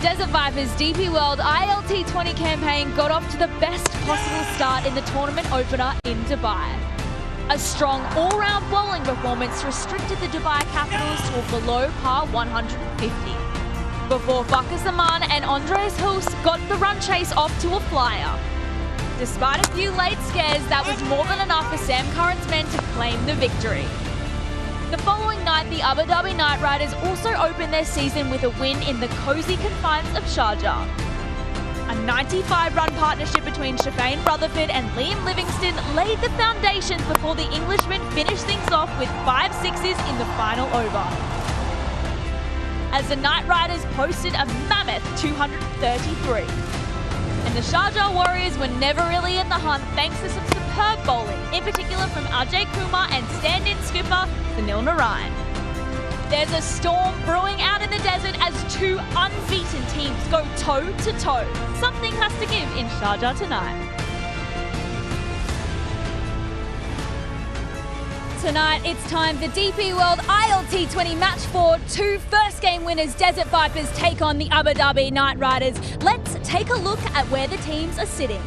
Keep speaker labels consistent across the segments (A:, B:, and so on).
A: Desert Vipers DP World ILT20 campaign got off to the best possible start in the tournament opener in Dubai. A strong all-round bowling performance restricted the Dubai Capitals to a below par 150. Before Fakhar Zaman and Andres Hulse got the run chase off to a flyer. Despite a few late scares, that was more than enough for Sam Curran's men to claim the victory. The following night, the Abu Dhabi Knight Riders also opened their season with a win in the cosy confines of Sharjah. A 95-run partnership between Shafane Rutherford and Liam Livingstone laid the foundations before the Englishmen finished things off with 5 sixes in the final over. As the Knight Riders posted a mammoth 233. And the Sharjah Warriors were never really in the hunt thanks to some superb bowling, in particular from Ajay Kumar and stand-in skipper Sunil Narayan. There's a storm brewing out in the desert as two unbeaten teams go toe-to-toe. Something has to give in Sharjah tonight. Tonight, it's time for DP World ILT20 Match 4. Two first-game winners, Desert Vipers, take on the Abu Dhabi Knight Riders. Let's take a look at where the teams are sitting.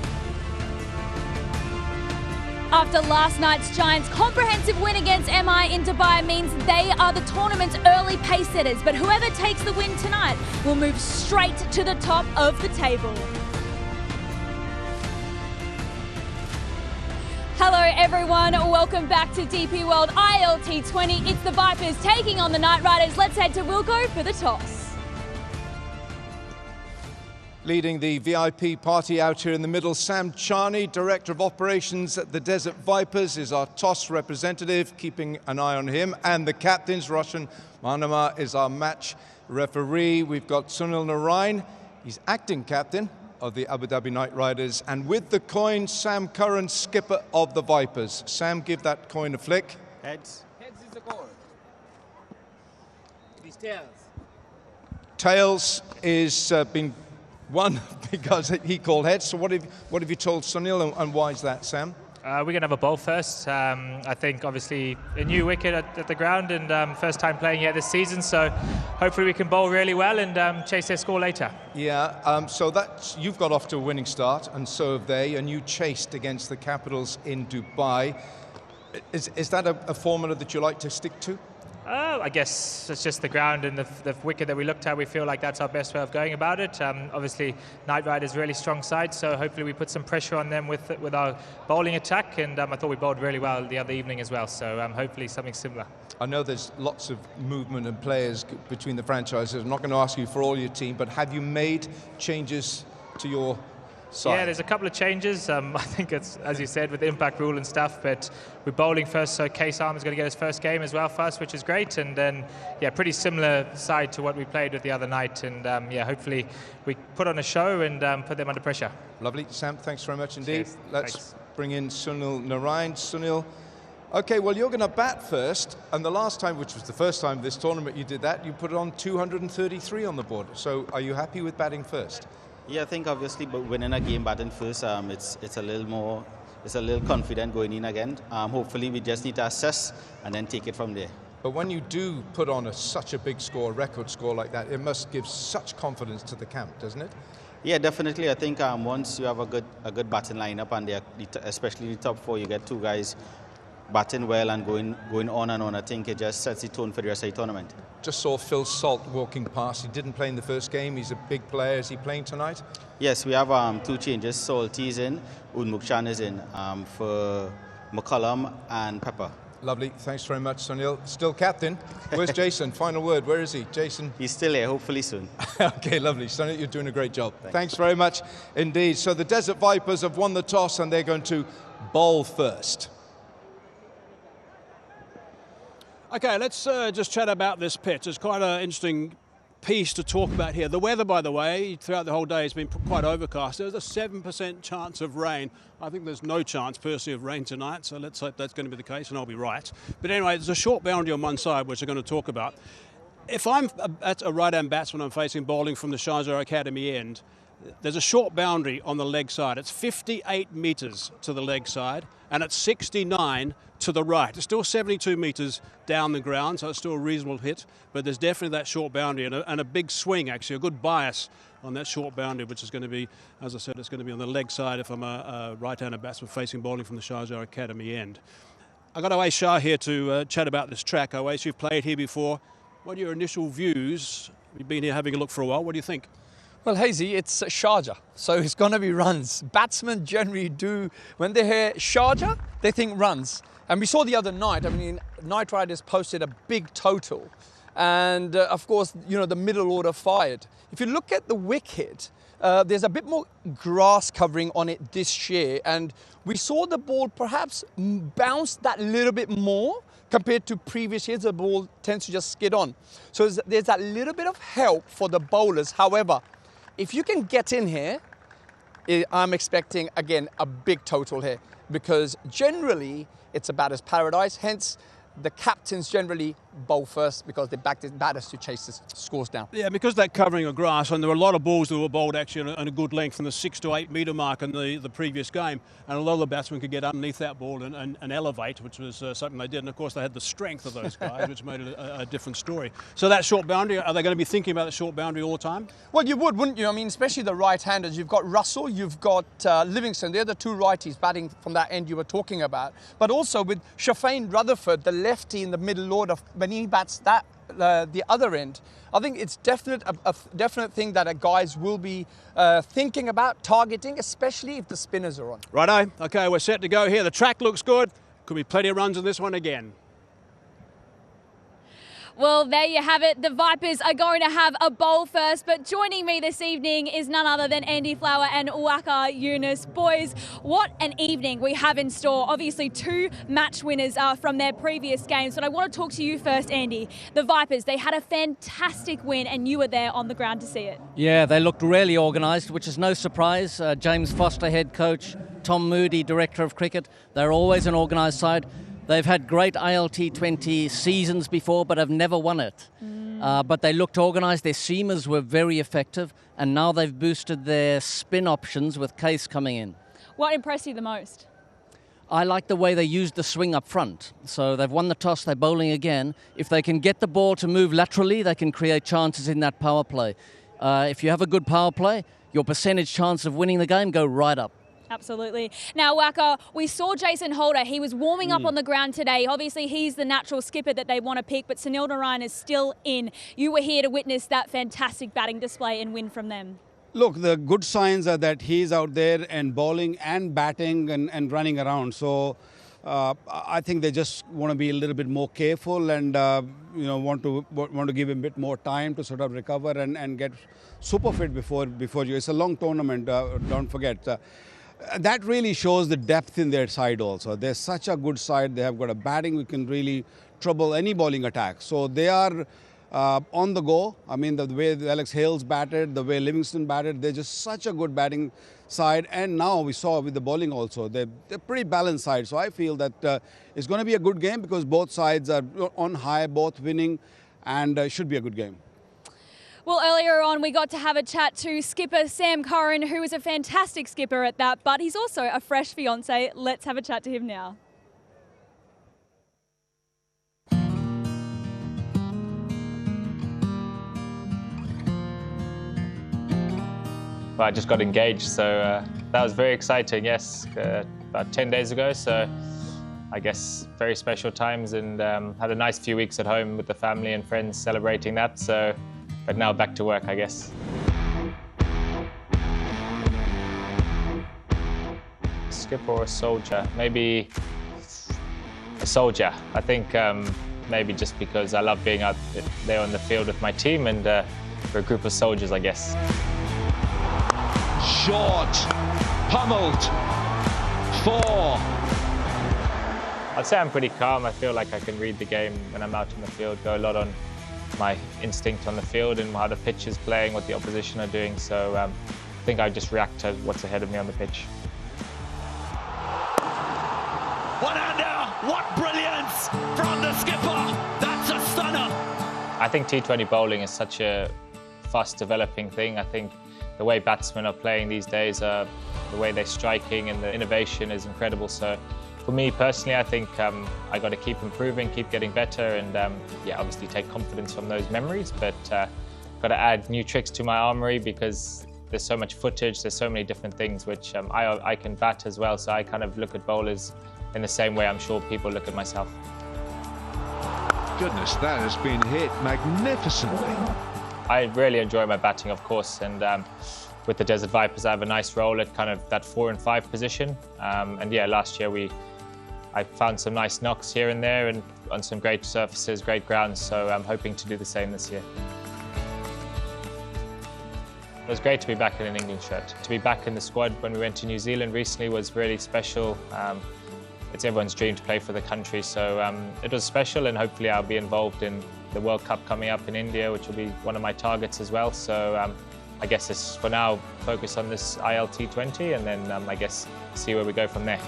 A: After last night's Giants' comprehensive win against MI in Dubai means they are the tournament's early pace setters, but whoever takes the win tonight will move straight to the top of the table. Hello everyone, welcome back to DP World ILT20. It's the Vipers taking on the Knight Riders. Let's head to Wilco for the toss.
B: Leading the VIP party out here in the middle, Sam Charney, Director of Operations at the Desert Vipers, is our toss representative, keeping an eye on him. And the captains, Roshan Manama is our match referee. We've got Sunil Narayan, he's acting captain of the Abu Dhabi Knight Riders. And with the coin, Sam Curran, skipper of the Vipers. Sam, give that coin a flick.
C: Heads. Heads is the call. These tails.
B: Tails is been won because he called heads. So what have you told Sunil, and why is that, Sam?
D: We're going to have a bowl first. I think obviously a new wicket at the ground and first time playing here this season, so hopefully we can bowl really well and chase their score later.
B: Yeah, so you've got off to a winning start, and so have they, and you chased against the Capitals in Dubai. Is that a formula that you like to stick to?
D: I guess it's just the ground and the wicket that we looked at. We feel like that's our best way of going about it. Obviously, Knight Riders really strong side, so hopefully we put some pressure on them with our bowling attack. And I thought we bowled really well the other evening as well. So hopefully something similar.
B: I know there's lots of movement and players between the franchises. I'm not going to ask you for all your team, but have you made changes to your side?
D: Yeah, there's a couple of changes. I think it's, as you said, with the impact rule and stuff, but we're bowling first, so Case Arm is going to get his first game as well first, which is great. And then, yeah, pretty similar side to what we played with the other night. And, yeah, hopefully we put on a show and put them under pressure.
B: Lovely. Sam, thanks very much indeed.
D: Cheers.
B: Let's bring in Sunil Narayan. Sunil, okay, well, you're going to bat first. And the last time, which was the first time this tournament you did that, you put on 233 on the board. So are you happy with batting first?
C: Yeah, I think obviously, but winning a game batting first, it's a little confident going in again. Hopefully, we just need to assess and then take it from there.
B: But when you do put on such a big score, record score like that, it must give such confidence to the camp, doesn't it?
C: Yeah, definitely. I think once you have a good batting lineup, and especially the top four, you get two guys batting well and going on and on. I think it just sets the tone for the rest of the tournament.
B: Just saw Phil Salt walking past. He didn't play in the first game. He's a big player. Is he playing tonight?
C: Yes, we have two changes. Salty's in, Unmukhchan is in for McCullum and Pepper.
B: Lovely. Thanks very much, Sunil. Still captain. Where's Jason? Final word. Where is he? Jason?
C: He's still here, hopefully soon.
B: Okay, lovely. Sunil, you're doing a great job. Thanks very much indeed. So the Desert Vipers have won the toss and they're going to bowl first.
E: Okay, let's just chat about this pitch. It's quite an interesting piece to talk about here. The weather, by the way, throughout the whole day has been quite overcast. There's a 7% chance of rain. I think there's no chance, personally, of rain tonight, so let's hope that's going to be the case, and I'll be right. But anyway, there's a short boundary on one side, which I'm going to talk about. If I'm a right-hand batsman, I'm facing bowling from the Sharjah Academy end, there's a short boundary on the leg side. It's 58 metres to the leg side, and it's 69 to the right. It's still 72 metres down the ground, so it's still a reasonable hit, but there's definitely that short boundary and a big swing, actually, a good bias on that short boundary, which is going to be, as I said, it's going to be on the leg side if I'm a right-handed batsman facing bowling from the Sharjah Academy end. I've got Awais Shah here to chat about this track. Awais, you've played here before. What are your initial views? You've been here having a look for a while. What do you think?
F: Well, Hazy, it's Sharjah, so it's going to be runs. Batsmen generally do, when they hear Sharjah, they think runs. And we saw the other night, I mean, Knight Riders posted a big total. And of course, you know, the middle order fired. If you look at the wicket, there's a bit more grass covering on it this year. And we saw the ball perhaps bounce that little bit more compared to previous years. The ball tends to just skid on. So there's that little bit of help for the bowlers. However, if you can get in here, I'm expecting, again, a big total here, because generally it's a batter's paradise. Hence, the captains generally bowl first because they back the batters to chase the scores down.
E: Yeah, because that covering of grass, and there were a lot of balls that were bowled actually on a good length from the 6 to 8 metre mark in the previous game, and a lot of the batsmen could get underneath that ball and elevate, which was something they did. And of course, they had the strength of those guys, which made it a different story. So that short boundary, are they going to be thinking about the short boundary all the time?
F: Well, you would, wouldn't you? I mean, especially the right-handers. You've got Russell, you've got Livingston. They're the two righties batting from that end you were talking about. But also with Shafane Rutherford, the lefty in the middle order, when he bats that the other end, I think it's a definite thing that guys will be thinking about targeting, especially if the spinners are on.
E: Righto. Okay, we're set to go here. The track looks good. Could be plenty of runs in this one again.
A: Well, there you have it. The Vipers are going to have a bowl first, but joining me this evening is none other than Andy Flower and Waqar Younis. Boys, what an evening we have in store. Obviously, two match winners from their previous games, but I want to talk to you first, Andy. The Vipers, they had a fantastic win, and you were there on the ground to see it.
G: Yeah, they looked really organised, which is no surprise. James Foster, head coach, Tom Moody, director of cricket. They're always an organised side. They've had great ILT20 seasons before, but have never won it. But they looked organised. Their seamers were very effective, and now they've boosted their spin options with Case coming in.
A: What impressed you the most?
G: I like the way they used the swing up front. So they've won the toss, they're bowling again. If they can get the ball to move laterally, they can create chances in that power play. If you have a good power play, your percentage chance of winning the game go right up.
A: Absolutely. Now, Waqar, we saw Jason Holder. He was warming up on the ground today. Obviously, he's the natural skipper that they want to pick, but Sunil Narayan is still in. You were here to witness that fantastic batting display and win from them.
H: Look, the good signs are that he's out there and bowling and batting and running around. So I think they just want to be a little bit more careful and want to give him a bit more time to sort of recover and get super fit before you. It's a long tournament. Don't forget. That really shows the depth in their side also. They're such a good side. They have got a batting which can really trouble any bowling attack. So they are on the go. I mean, the way Alex Hales batted, the way Livingston batted, they're just such a good batting side. And now we saw with the bowling also, they're pretty balanced side. So I feel that it's going to be a good game because both sides are on high, both winning, and should be a good game.
A: Well, earlier on, we got to have a chat to skipper Sam Curran, who is a fantastic skipper at that, but he's also a fresh fiancé. Let's have a chat to him now.
D: Well, I just got engaged, so that was very exciting, yes, about 10 days ago. So I guess very special times, and had a nice few weeks at home with the family and friends celebrating that. So. But now back to work, I guess. Skipper or a soldier? Maybe a soldier. I think maybe just because I love being out there on the field with my team, and we're a group of soldiers, I guess.
I: Short, pummeled, 4.
D: I'd say I'm pretty calm. I feel like I can read the game when I'm out in the field, go a lot on my instinct on the field and how the pitch is playing, what the opposition are doing. So I think I just react to what's ahead of me on the pitch.
I: One-hander, what brilliance from the skipper. That's a stunner.
D: I think T20 bowling is such a fast developing thing. I think the way batsmen are playing these days, the way they're striking and the innovation is incredible. So for me personally, I think I got to keep improving, keep getting better, and yeah, obviously take confidence from those memories, but got to add new tricks to my armory because there's so much footage, there's so many different things which I can bat as well, so I kind of look at bowlers in the same way I'm sure people look at myself.
B: Goodness, that has been hit magnificently.
D: I really enjoy my batting, of course, and with the Desert Vipers, I have a nice role at kind of that 4 and 5 position. And yeah, last year I found some nice knocks here and there and on some great surfaces, great grounds, so I'm hoping to do the same this year. It was great to be back in an England shirt. To be back in the squad when we went to New Zealand recently was really special. It's everyone's dream to play for the country, so it was special, and hopefully I'll be involved in the World Cup coming up in India, which will be one of my targets as well. So I guess it's for now focus on this ILT20 and then I guess see where we go from there.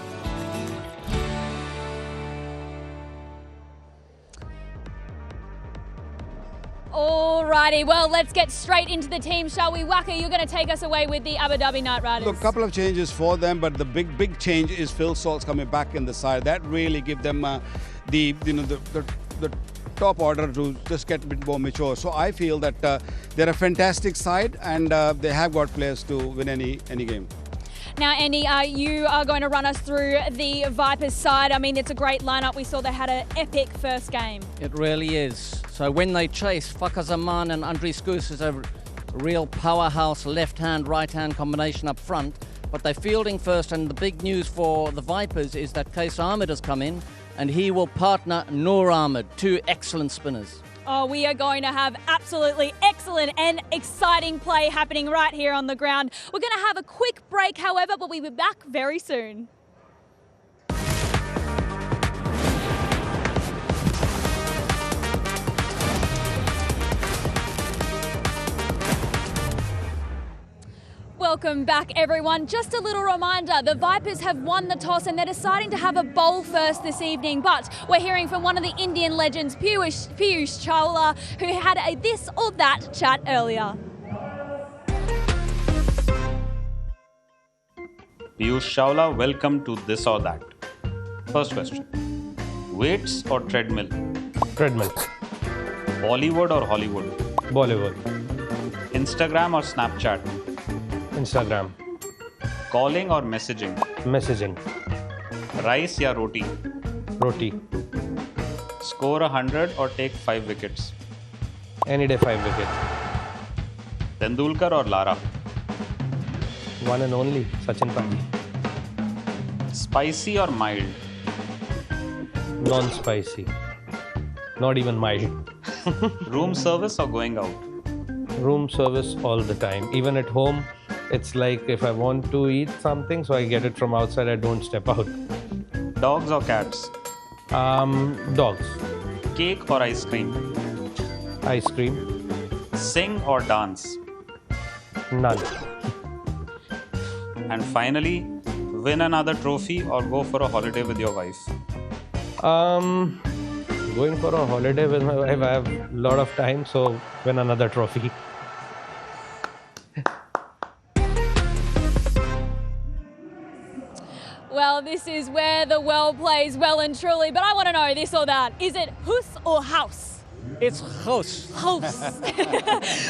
A: Alrighty, well, let's get straight into the team, shall we? Waka, you're going to take us away with the Abu Dhabi Knight Riders.
H: Look, a couple of changes for them, but the big change is Phil Salt's coming back in the side. That really give them the top order to just get a bit more mature. So I feel that they're a fantastic side, and they have got players to win any game.
A: Now, Andy, you are going to run us through the Vipers side. I mean, it's a great lineup. We saw they had an epic first game.
G: It really is. So when they chase, Fakhar Zaman and Andries Goos is a real powerhouse left-hand, right-hand combination up front. But they're fielding first, and the big news for the Vipers is that Qais Ahmed has come in, and he will partner Noor Ahmed, two excellent spinners.
A: Oh, we are going to have absolutely excellent and exciting play happening right here on the ground. We're going to have a quick break, however, but we'll be back very soon. Welcome back, everyone. Just a little reminder, the Vipers have won the toss and they're deciding to have a bowl first this evening, but we're hearing from one of the Indian legends, Piyush Chawla, who had a this or that chat earlier.
J: Piyush Chawla, welcome to This or That. First question, weights or treadmill?
K: Treadmill.
J: Bollywood or Hollywood?
K: Bollywood.
J: Instagram or Snapchat?
K: Instagram.
J: Calling or messaging?
K: Messaging.
J: Rice ya roti?
K: Roti.
J: Score 100 or take 5 wickets?
K: Any day 5 wickets.
J: Tendulkar or Lara?
K: One and only, Sachin Pandey.
J: Spicy or mild?
K: Non-spicy. Not even mild.
J: Room service or going out?
K: Room service all the time. Even at home, it's like if I want to eat something, so I get it from outside, I don't step out.
J: Dogs or cats?
K: Dogs.
J: Cake or ice cream?
K: Ice cream.
J: Sing or dance?
K: None.
J: And finally, win another trophy or go for a holiday with your wife?
K: Going for a holiday with my wife, I have a lot of time, so win another trophy.
A: Well, this is where the world plays well and truly, but I want to know this or that. Is it house or house?
G: It's house.
A: House.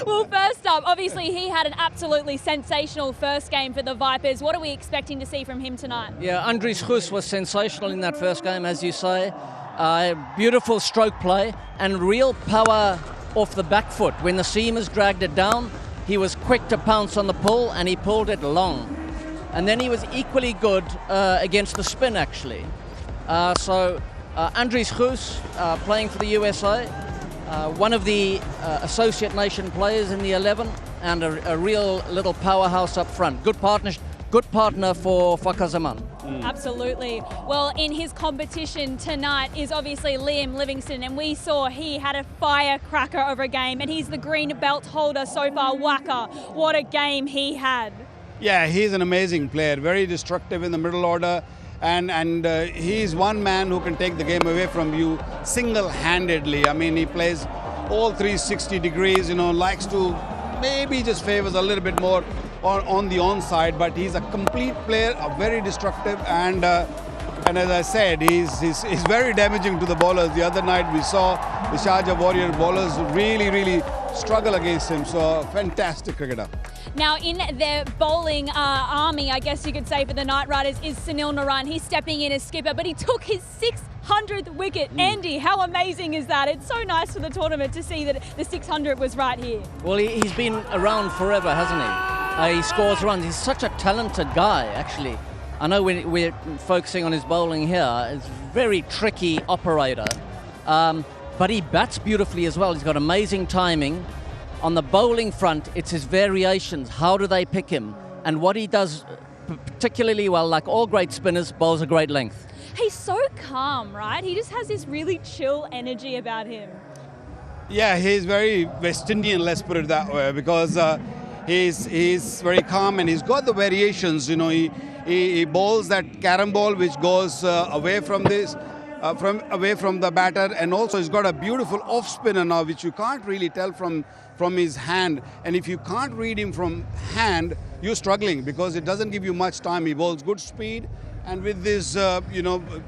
A: Well, first up, obviously he had an absolutely sensational first game for the Vipers. What are we expecting to see from him tonight?
G: Yeah, Andries Goos was sensational in that first game, as you say. Beautiful stroke play and real power off the back foot. When the seamers dragged it down, he was quick to pounce on the pull and he pulled it long. And then he was equally good against the spin, actually. Andries Goos, playing for the USA, one of the associate nation players in the 11 and a real little powerhouse up front. Good partner for Fakhar Zaman.
A: Absolutely. Well, in his competition tonight is obviously Liam Livingstone, and we saw he had a firecracker of a game, and he's the green belt holder so far. Waka, what a game he had.
H: Yeah, he's an amazing player, very destructive in the middle order, and he's one man who can take the game away from you single-handedly. I mean, he plays all 360 degrees, likes to maybe just favors a little bit more on the onside, but he's a complete player, very destructive, and as I said, he's very damaging to the bowlers. The other night we saw the Sharjah Warrior bowlers really struggle against him. So fantastic cricketer.
A: Now in their bowling army, I guess you could say, for the Knight Riders is Sunil Narine. He's stepping in as skipper, but he took his 600th wicket. Andy, how amazing is that? It's so nice for the tournament to see that the 600 was right here.
G: Well, he's been around forever, hasn't he? He scores runs. He's such a talented guy, actually. I know we're focusing on his bowling here. It's a very tricky operator, but he bats beautifully as well. He's got amazing timing. On the bowling front, it's his variations. How do they pick him? And what he does particularly well, like all great spinners, bowls a great length.
A: He's so calm, right? He just has this really chill energy about him.
H: Yeah, he's very West Indian, let's put it that way, because he's very calm and he's got the variations. You know, he bowls that carom ball which goes away from away from the batter, and also he's got a beautiful off spinner now which you can't really tell from his hand. And if you can't read him from hand, you're struggling because it doesn't give you much time. He bowls good speed, and with these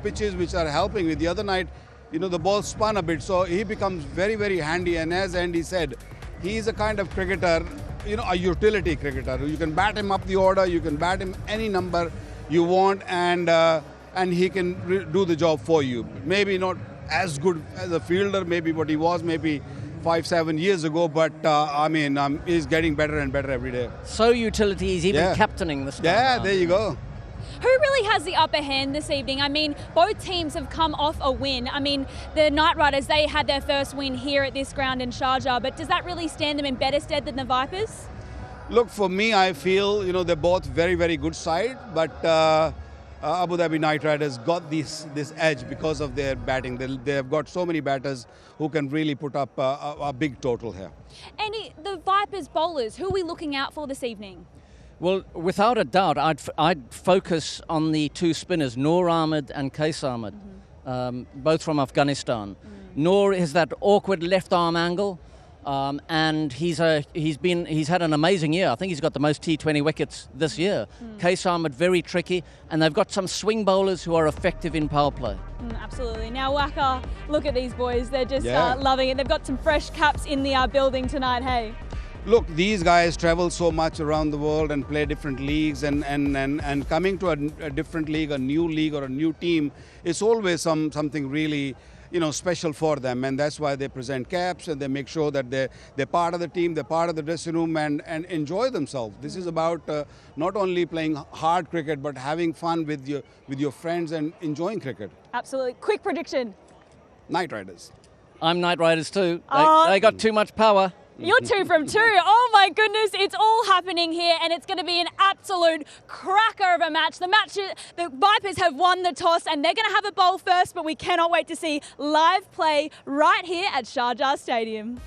H: pitches which are helping. With the other night, the ball spun a bit, so he becomes very handy. And as Andy said, he's a kind of cricketer, a utility cricketer. You can bat him up the order, you can bat him any number you want, and he can do the job for you. Maybe not as good as a fielder, maybe what he was maybe 5-7 years ago, but he's getting better and better every day.
G: So utility, he's even captaining this time.
H: Yeah, there you go.
A: Who really has the upper hand this evening? I mean, both teams have come off a win. I mean, the Knight Riders, they had their first win here at this ground in Sharjah, but does that really stand them in better stead than the Vipers?
H: Look, for me, I feel, they're both very good side, but Abu Dhabi Knight Riders got this edge because of their batting. They have got so many batters who can really put up a big total here.
A: And the Vipers bowlers, who are we looking out for this evening?
G: Well, without a doubt, I'd focus on the two spinners, Noor Ahmed and Qais Ahmed, both from Afghanistan. Noor has that awkward left arm angle, and he's had an amazing year. I think he's got the most T20 wickets this year. Qais Ahmed, very tricky, and they've got some swing bowlers who are effective in power play.
A: Absolutely. Now, Waka, look at these boys. They're just loving it. They've got some fresh caps in the building tonight, hey?
H: Look, these guys travel so much around the world and play different leagues, and coming to a different league, a new league or a new team, it's always something really special for them, and that's why they present caps and they make sure that they're part of the team, they're part of the dressing room, and enjoy themselves. This is about not only playing hard cricket but having fun with your friends and enjoying cricket.
A: Absolutely. Quick prediction.
H: Knight Riders.
G: I'm Knight Riders too. They got too much power.
A: You're 2 from 2. Oh my goodness, it's all happening here, and it's going to be an absolute cracker of a match. The Vipers have won the toss, and they're going to have a bowl first, but we cannot wait to see live play right here at Sharjah Stadium.